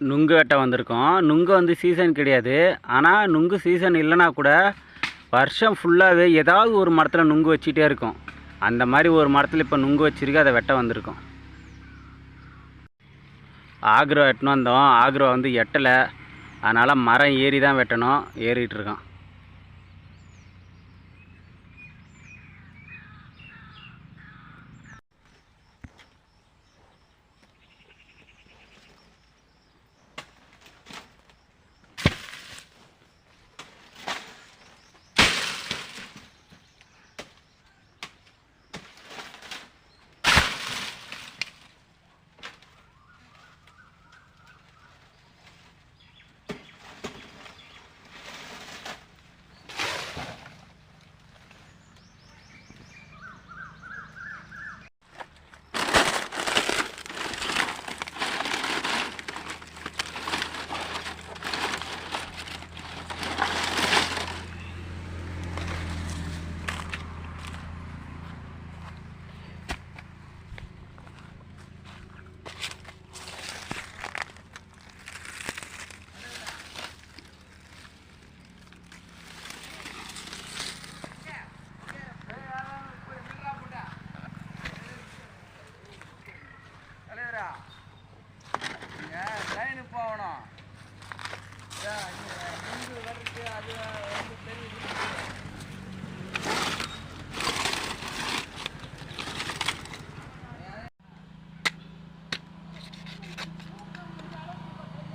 நுங்கு வெட்ட வந்திருக்கோம். நுங்கு வந்து சீசன் கிடையாது. ஆனால் நுங்கு சீசன் இல்லைனா கூட வருஷம் ஃபுல்லாகவே ஏதாவது ஒரு மரத்தில் நுங்கு வச்சுட்டே இருக்கும். அந்த மாதிரி ஒரு மரத்தில் இப்போ நுங்கு வச்சுருக்கு, அதை வெட்ட வந்திருக்கோம். ஆக்ரோ வெட்டணும் வந்தோம். ஆக்ரோ வந்து எட்டலை, அதனால் மரம் ஏறி தான் வெட்டணும். ஏறிட்டுருக்கோம்.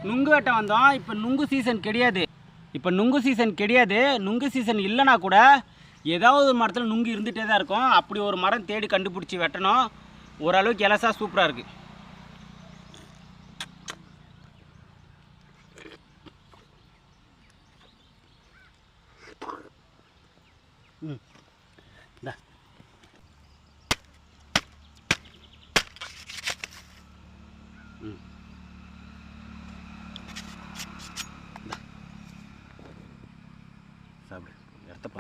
நுங்கு வெட்ட வந்தோம். இப்போ நுங்கு சீசன் கிடையாது. நுங்கு சீசன் இல்லைனா கூட ஏதாவது ஒரு மரத்தில் நுங்கு இருந்துகிட்டே தான் இருக்கும். அப்படி ஒரு மரம் தேடி கண்டுபிடிச்சி வெட்டணும். ஓரளவுக்கு இலசா சூப்பராக இருக்குது. ம்,